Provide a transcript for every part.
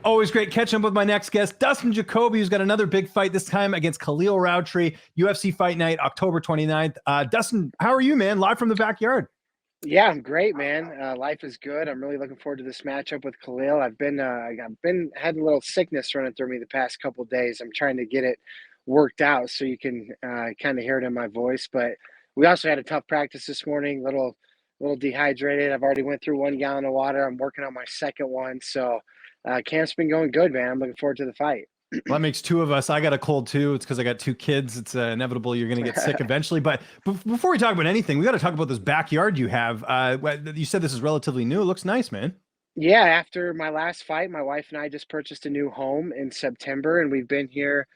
Always great catching up with my next guest, Dustin Jacoby, who's got another big fight this time against Khalil Rountree, UFC Fight Night, October 29th. Dustin, how are you, man? Live from the backyard. Yeah, I'm great, man. Life is good. I'm really looking forward to this matchup with Khalil. I've been had a little sickness running through me the past couple days. I'm trying to get it worked out so you can kind of hear it in my voice. But we also had a tough practice this morning. Little dehydrated. I've already went through 1 gallon of water. I'm working on my second one. So camp's been going good, man. I'm looking forward to the fight. Well, that makes two of us. I got a cold too. It's because I got two kids. It's inevitable you're going to get sick eventually. But before we talk about anything, we got to talk about this backyard you have. You said this is relatively new. It looks nice, man. Yeah, after my last fight, my wife and I just purchased a new home in September, and we've been here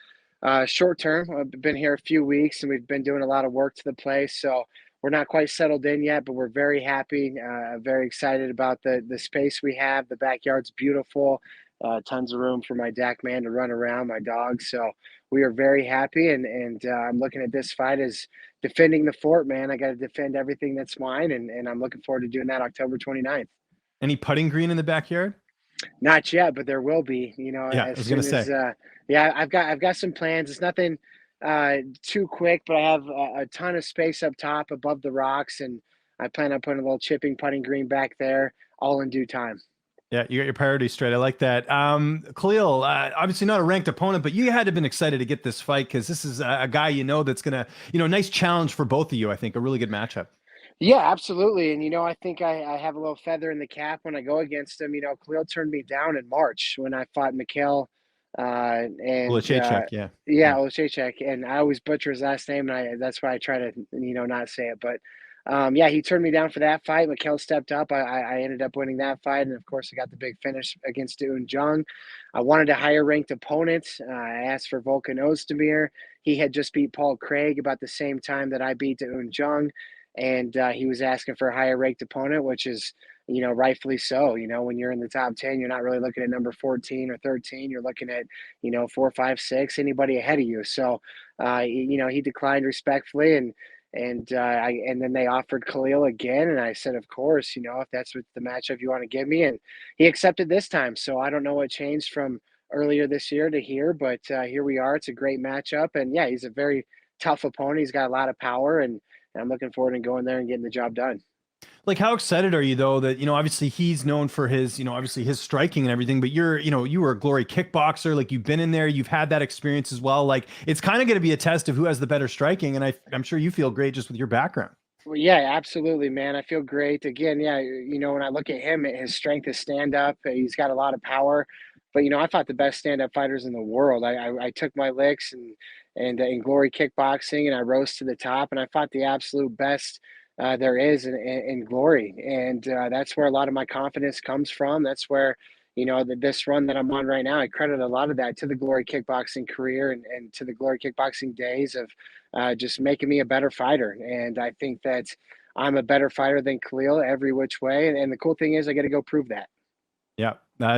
short term. I've been here a few weeks, and we've been doing a lot of work to the place. So we're not quite settled in yet, but we're very happy, very excited about the space we have. The backyard's beautiful, tons of room for my DAC man to run around, my dog. So we are very happy, and I'm looking at this fight as defending the fort, man. I got to defend everything that's mine, and I'm looking forward to doing that October 29th. Any putting green in the backyard? Not yet, but there will be, you know, Yeah, I as was going soon to as say. yeah, I've got some plans. It's nothing too quick, but I have a ton of space up top above the rocks, and I plan on putting a little chipping putting green back there, all in due time. Yeah, you got your priorities straight. I like that. Khalil, obviously not a ranked opponent, but you had to have been excited to get this fight because this is a guy that's gonna, nice challenge for both of you. I think a really good matchup. Yeah, absolutely. And I think I have a little feather in the cap when I go against him. Khalil turned me down in March when I fought Mikhail, Well, and yeah, yeah, yeah. Olszewski, and I always butcher his last name, and that's why I try to not say it. But yeah, he turned me down for that fight. Mikhail stepped up. I ended up winning that fight, and of course, I got the big finish against Eun Jung. I wanted a higher ranked opponent. I asked for Volkan Ozdemir. He had just beat Paul Craig about the same time that I beat Eun Jung, and he was asking for a higher ranked opponent, which is rightfully so. When you're in the top 10, you're not really looking at number 14 or 13. You're looking at 4, 5, 6, anybody ahead of you. So he declined respectfully, and then they offered Khalil again, and I said, of course, if that's what the matchup you want to give me, and he accepted this time. So I don't know what changed from earlier this year to here, but here we are. It's a great matchup, and yeah, he's a very tough opponent. He's got a lot of power, and I'm looking forward to going there and getting the job done. Like, how excited are you though that obviously he's known for his obviously his striking and everything, but you're you were a glory kickboxer, like you've been in there, you've had that experience as well. Like, it's kind of going to be a test of who has the better striking, and I'm sure you feel great just with your background. Well, yeah, absolutely, man. I feel great. Again, yeah, when I look at him, his strength is stand up. He's got a lot of power. But I fought the best stand up fighters in the world. I took my licks and in glory kickboxing, and I rose to the top, and I fought the absolute best there is in glory, and that's where a lot of my confidence comes from. That's where this run that I'm on right now, I credit a lot of that to the glory kickboxing career and to the glory kickboxing days of just making me a better fighter. And I think that I'm a better fighter than Khalil every which way. And the cool thing is, I get to go prove that. Yeah.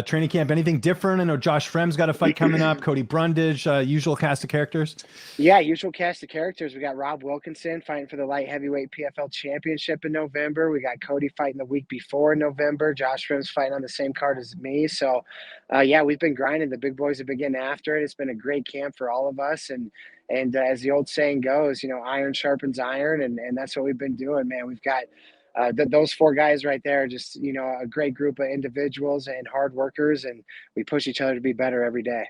Training camp, anything different? I know Josh Frem's got a fight coming up. Cody Brundage, usual cast of characters. Yeah, usual cast of characters. We got Rob Wilkinson fighting for the light heavyweight PFL championship in November. We got Cody fighting the week before in November. Josh Frem's fighting on the same card as me. So, yeah, we've been grinding. The big boys have been getting after it. It's been a great camp for all of us. And as the old saying goes, iron sharpens iron, and that's what we've been doing, man. We've got those four guys right there, just a great group of individuals and hard workers, and we push each other to be better every day.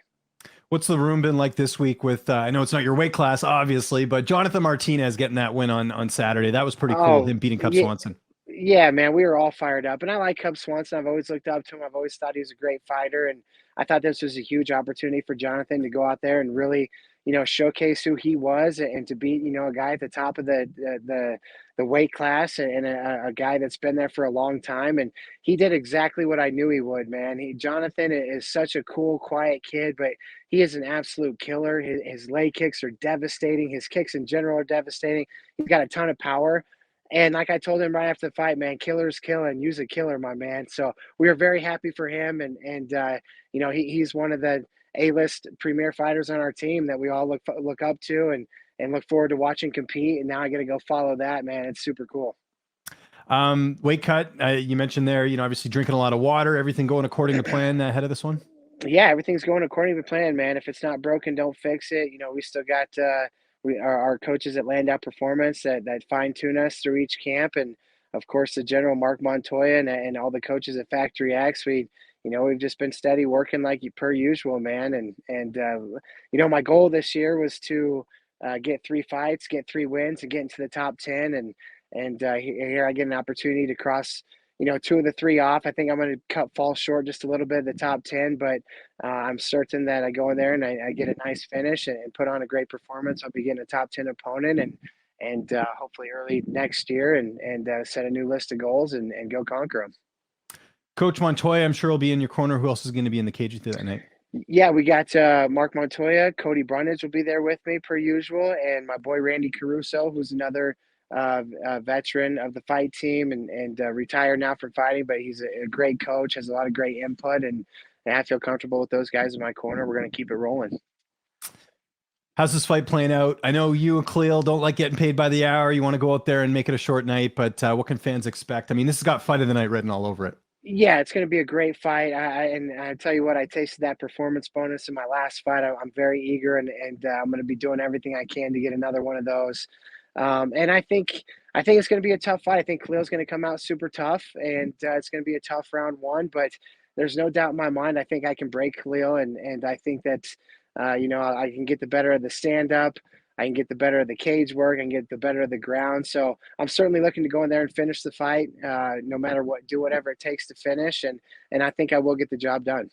What's the room been like this week with, I know it's not your weight class, obviously, but Jonathan Martinez getting that win on Saturday. That was pretty cool, Oh, him beating Cub yeah. Swanson. Yeah, man, we were all fired up, and I like Cub Swanson. I've always looked up to him. I've always thought he was a great fighter, and I thought this was a huge opportunity for Jonathan to go out there and really, showcase who he was, and to beat, a guy at the top of the weight class, and a guy that's been there for a long time. And he did exactly what I knew he would, man. Jonathan is such a cool, quiet kid, but he is an absolute killer. His leg kicks are devastating. His kicks in general are devastating. He's got a ton of power. And like I told him right after the fight, man, killer's killing. You's a killer, my man. So we are very happy for him, and he's one of the A-list premier fighters on our team that we all look up to and look forward to watching compete. And now I got to go follow that, man. It's super cool. Weight cut, you mentioned there, obviously drinking a lot of water, everything going according to plan ahead of this one. Yeah, everything's going according to plan, man. If it's not broken, don't fix it. You know, we still got our coaches at Landau Performance that fine tune us through each camp, and of course the general Mark Montoya and all the coaches at Factory X. We've just been steady working like per usual, man. My goal this year was to get 3 fights, get 3 wins, and get into the top 10. Here I get an opportunity to cross 2 of the 3 off. I think I'm going to fall short just a little bit of the top 10, but I'm certain that I go in there and I get a nice finish and put on a great performance. I'll be getting a top 10 opponent and hopefully early next year and set a new list of goals and go conquer them. Coach Montoya, I'm sure will be in your corner. Who else is going to be in the cage with you that night? Yeah, we got Mark Montoya, Cody Brundage will be there with me per usual, and my boy Randy Caruso, who's another veteran of the fight team and retired now from fighting, but he's a great coach, has a lot of great input, and I feel comfortable with those guys in my corner. We're going to keep it rolling. How's this fight playing out? I know you and Khalil don't like getting paid by the hour. You want to go out there and make it a short night, but what can fans expect? I mean, this has got fight of the night written all over it. Yeah, it's going to be a great fight. I tell you what, I tasted that performance bonus in my last fight. I'm very eager, and I'm going to be doing everything I can to get another one of those. And I think it's going to be a tough fight. I think Khalil's going to come out super tough, and it's going to be a tough round one. But there's no doubt in my mind. I think I can break Khalil, and I think that I can get the better of the stand up. I can get the better of the cage work. I can get the better of the ground. So I'm certainly looking to go in there and finish the fight, no matter what, do whatever it takes to finish. And I think I will get the job done.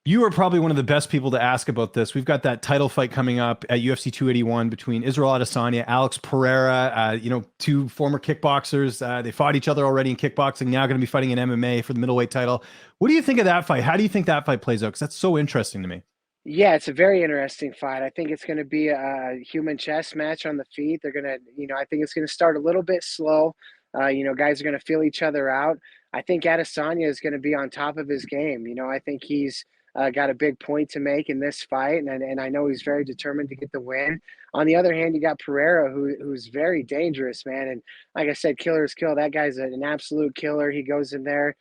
You are probably one of the best people to ask about this. We've got that title fight coming up at UFC 281 between Israel Adesanya, Alex Pereira, 2 former kickboxers. They fought each other already in kickboxing, now going to be fighting in MMA for the middleweight title. What do you think of that fight? How do you think that fight plays out? Because that's so interesting to me. Yeah, it's a very interesting fight. I think it's going to be a human chess match on the feet. They're going to, I think it's going to start a little bit slow. Guys are going to feel each other out. I think Adesanya is going to be on top of his game. I think he's got a big point to make in this fight, and I know he's very determined to get the win. On the other hand, you got Pereira, who's very dangerous, man. And like I said, killer's kill. That guy's an absolute killer. He goes in there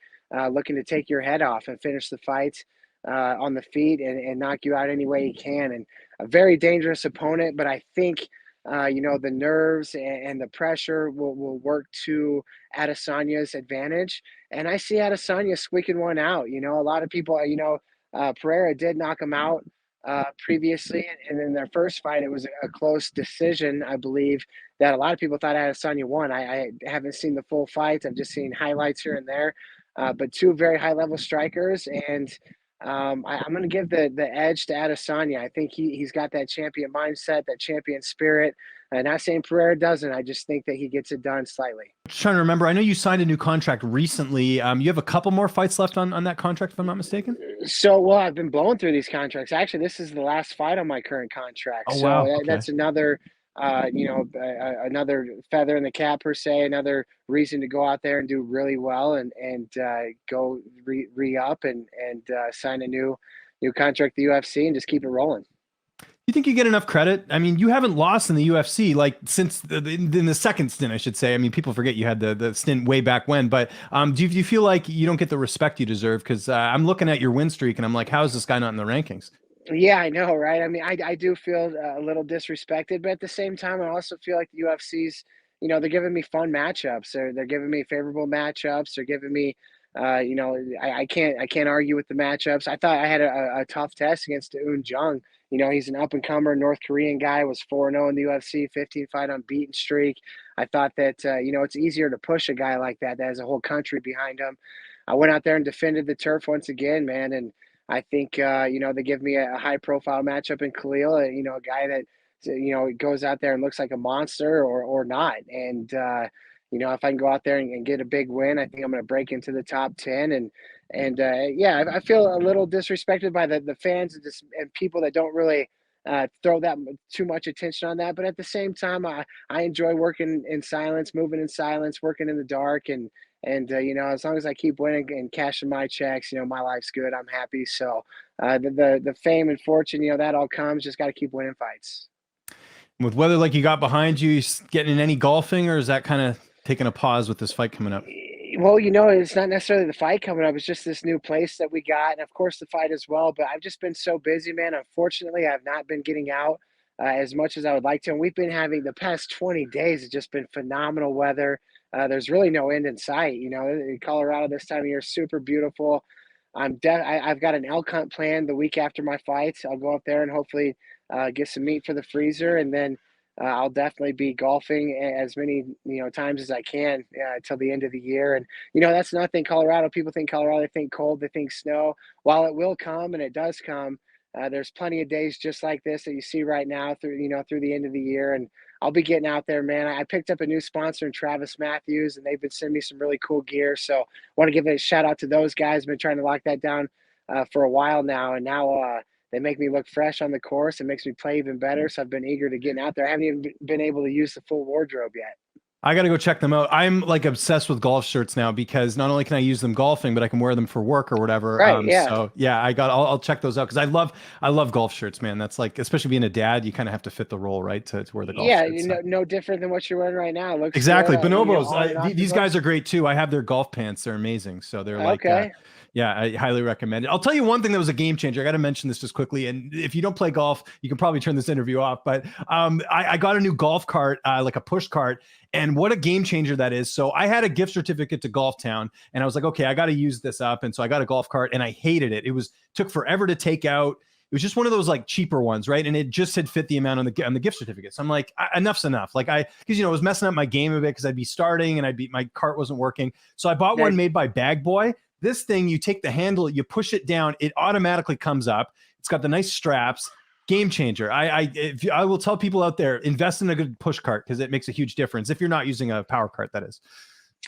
looking to take your head off and finish the fight on the feet and knock you out any way he can. And a very dangerous opponent, but I think the nerves and the pressure will work to Adesanya's advantage. And I see Adesanya squeaking one out. A lot of people, Pereira did knock him out previously, and in their first fight, it was a close decision, I believe, that a lot of people thought Adesanya won. I haven't seen the full fights. I've just seen highlights here and there, but 2 very high-level strikers, and I'm going to give the edge to Adesanya. I think he's got that champion mindset, that champion spirit. Not saying Pereira doesn't. I just think that he gets it done slightly. Just trying to remember. I know you signed a new contract recently. You have a couple more fights left on that contract, if I'm not mistaken. So, well, I've been blowing through these contracts. Actually, this is the last fight on my current contract. Oh, So wow. Okay. that's another, another feather in the cap per se. Another reason to go out there and do really well and go re up and sign a new contract with the UFC and just keep it rolling. You think you get enough credit? I mean, you haven't lost in the UFC like since in the second stint, I should say. I mean, people forget you had the stint way back when, but do you feel like you don't get the respect you deserve? Because I'm looking at your win streak and I'm like, how is this guy not in the rankings? Yeah, I know, right? I mean, I do feel a little disrespected, but at the same time, I also feel like the UFC's, they're giving me fun matchups. They're giving me favorable matchups. They're giving me, I can't argue with the matchups. I thought I had a tough test against Un Jung. He's an up and comer North Korean guy. Was 4-0 in the UFC, 15 fight unbeaten streak. I thought that it's easier to push a guy like that has a whole country behind him. I went out there and defended the turf once again, man, and I think they give me a high profile matchup in Khalil, a guy that goes out there and looks like a monster or not. And if I can go out there and get a big win, I think I'm going to break into the top 10. I feel a little disrespected by the fans and people that don't really throw that too much attention on that. But at the same time, I enjoy working in silence, moving in silence, working in the dark, and as long as I keep winning and cashing my checks, my life's good. I'm happy. So the fame and fortune, that all comes. Just got to keep winning fights. With weather like you got behind you, getting in any golfing, or is that kind of taking a pause with this fight coming up? Well, it's not necessarily the fight coming up. It's just this new place that we got, and of course the fight as well. But I've just been so busy, man. Unfortunately, I've not been getting out as much as I would like to. And we've been having the past 20 days. It's just been phenomenal weather. There's really no end in sight. In Colorado this time of year, super beautiful. I've got an elk hunt planned the week after my fights. I'll go up there and hopefully get some meat for the freezer, and then I'll definitely be golfing as many times as I can till the end of the year. And that's another thing. Colorado, people think Colorado, they think cold, they think snow. While it will come and it does come, there's plenty of days just like this that you see right now through the end of the year. And I'll be getting out there, man. I picked up a new sponsor in Travis Matthews, and they've been sending me some really cool gear. So want to give a shout out to those guys. Been trying to lock that down for a while now, and now they make me look fresh on the course. It makes me play even better. So I've been eager to get out there. I haven't even been able to use the full wardrobe yet. I got to go check them out. I'm like obsessed with golf shirts now because not only can I use them golfing, but I can wear them for work or whatever. Right? Yeah. So yeah, I'll check those out because I love golf shirts, man. That's like, especially being a dad, you kind of have to fit the role, right? To wear the golf Yeah. shirts. So. No different than what you're wearing right now. It looks good. Exactly. Bonobos. On and off the These course. guys are great too. I have their golf pants. They're amazing. So they're like, Okay. yeah, I highly recommend it. I'll tell you one thing that was a game changer. I got to mention this just quickly. And if you don't play golf, you can probably turn this interview off. But I got a new golf cart, like a push cart. And what a game changer that is. So I had a gift certificate to Golf Town, and I was like, okay, I got to use this up. And so I got a golf cart, and I hated it. Took forever to take out. It was just one of those like cheaper ones, right? And it just had fit the amount on the gift certificate. So I'm like, enough's enough. Like because it was messing up my game a bit because I'd be starting and my cart wasn't working. So I bought one made by Bag Boy. This thing, you take the handle, you push it down, it automatically comes up. It's got the nice straps. Game changer. I will tell people out there, invest in a good push cart because it makes a huge difference if you're not using a power cart, that is.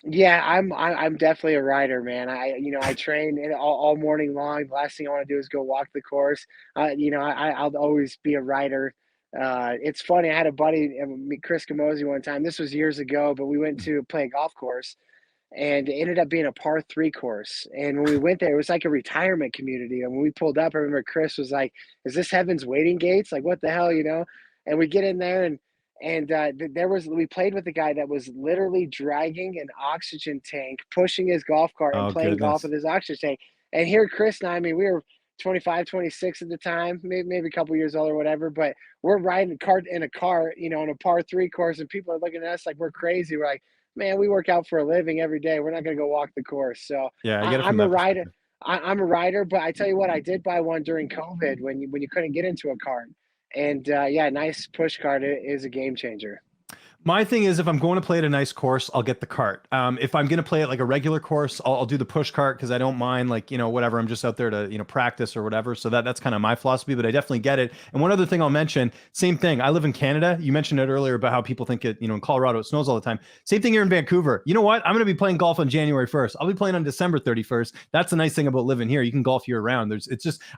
Yeah, I'm definitely a rider, man. I train all morning long. The last thing I want to do is go walk the course. I'll always be a rider. It's funny. I had a buddy, Chris Camozzi, one time. This was years ago, but we went to play a golf course, and it ended up being a par three course. And when we went there, it was like a retirement community. And when we pulled up, I remember Chris was like, "Is this Heaven's Waiting Gates? Like, what the hell, you know?" And we get in there, and we played with a guy that was literally dragging an oxygen tank, pushing his golf cart, and Oh, playing golf goodness. with his oxygen tank. And here, Chris and I mean, we were 25, 26 at the time, maybe a couple years old or whatever, but we're riding a cart in a car, on a par three course, and people are looking at us like we're crazy. We're like, man, we work out for a living every day. We're not going to go walk the course. So Yeah, I get it from I'm a that rider. perspective. I'm a rider, but I tell you what, I did buy one during COVID when you couldn't get into a cart, and yeah, nice push cart is a game changer. My thing is, if I'm going to play at a nice course, I'll get the cart. If I'm going to play at like a regular course, I'll do the push cart because I don't mind, like, whatever. I'm just out there to, practice or whatever. So that's kind of my philosophy, but I definitely get it. And one other thing I'll mention, same thing. I live in Canada. You mentioned it earlier about how people think in Colorado, it snows all the time. Same thing here in Vancouver. You know what? I'm going to be playing golf on January 1st. I'll be playing on December 31st. That's the nice thing about living here. You can golf year round.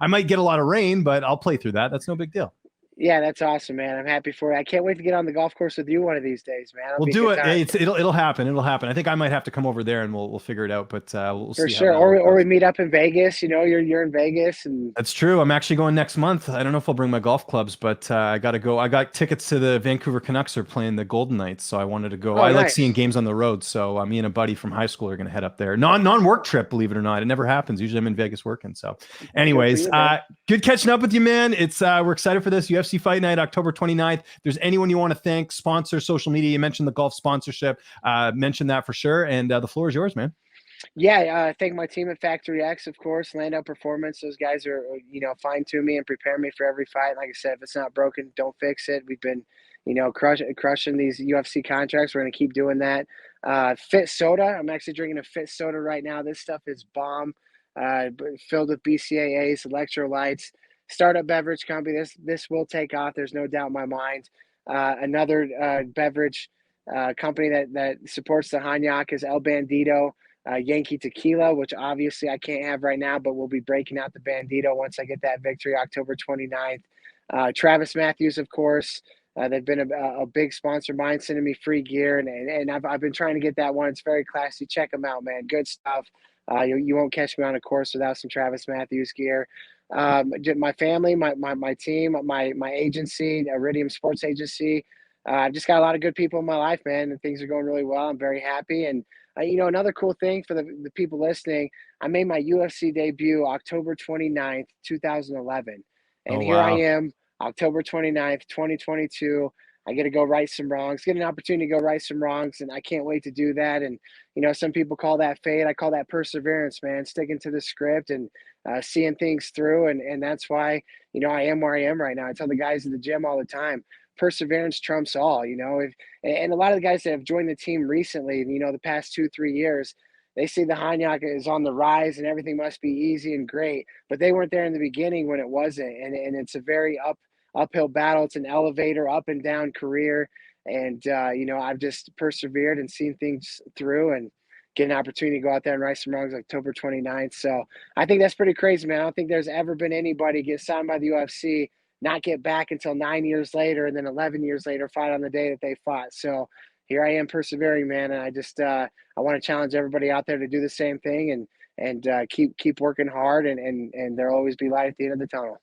I might get a lot of rain, but I'll play through that. That's no big deal. Yeah, that's awesome, man. I'm happy for you. I can't wait to get on the golf course with you one of these days, man. It'll We'll be a do good it. time. It'll happen. It'll happen. I think I might have to come over there and we'll figure it out. But we'll For see how sure. that all Or we goes. meet up in Vegas. You're in Vegas, and That's true. I'm actually going next month. I don't know if I'll bring my golf clubs, but I got to go. I got tickets to the Vancouver Canucks are playing the Golden Knights, so I wanted to go. oh, I like seeing nice. games on the road, so me and a buddy from high school are going to head up there. Non work trip, believe it or not. It never happens. Usually I'm in Vegas working. So, Good for anyways, you, man. good catching up with you, man. It's we're excited for this UFC Fight Night, October 29th. If there's anyone you want to thank, sponsor, social media. You mentioned the golf sponsorship. Mention that for sure. And the floor is yours, man. Yeah, thank my team at Factory X, of course, Lando Performance. Those guys are, fine tune me and prepare me for every fight. Like I said, if it's not broken, don't fix it. We've been, crushing these UFC contracts. We're going to keep doing that. Fit Soda. I'm actually drinking a Fit Soda right now. This stuff is bomb, filled with BCAAs, electrolytes. Startup beverage company. This will take off. There's no doubt in my mind. Another beverage company that supports the Hanyak is El Bandito. Yankee Tequila, which obviously I can't have right now, but we'll be breaking out the Bandito once I get that victory October 29th. Travis Matthews, of course. They've been a big sponsor of mine, sending me free gear, and I've been trying to get that one. It's very classy. Check them out, man. Good stuff. You won't catch me on a course without some Travis Matthews gear. My family, my team, my agency, Iridium Sports Agency. I've just got a lot of good people in my life, man, and things are going really well. I'm very happy. And you know, another cool thing for the people listening, I made my UFC debut October 29th, 2011, Oh and here I wow. am, October 29th, 2022. I get to go right some wrongs, get an opportunity to go right some wrongs, and I can't wait to do that. And you know, some people call that fate. I call that perseverance, man, sticking to the script and seeing things through. And that's why, you know, I am where I am right now. I tell the guys at the gym all the time, perseverance trumps all. You know, if and a lot of the guys that have joined the team recently, you know, the past 2 3 years, they see the Hanyak is on the rise and everything must be easy and great, but they weren't there in the beginning when it wasn't, and it's a very uphill battle. It's an elevator up and down career, and you know, I've just persevered and seen things through and get an opportunity to go out there and right some wrongs October 29th. So I think that's pretty crazy, man. I don't think there's ever been anybody get signed by the UFC, not get back until 9 years later, and then 11 years later fight on the day that they fought. So here I am persevering, man, and I just I want to challenge everybody out there to do the same thing and keep working hard, and there'll always be light at the end of the tunnel.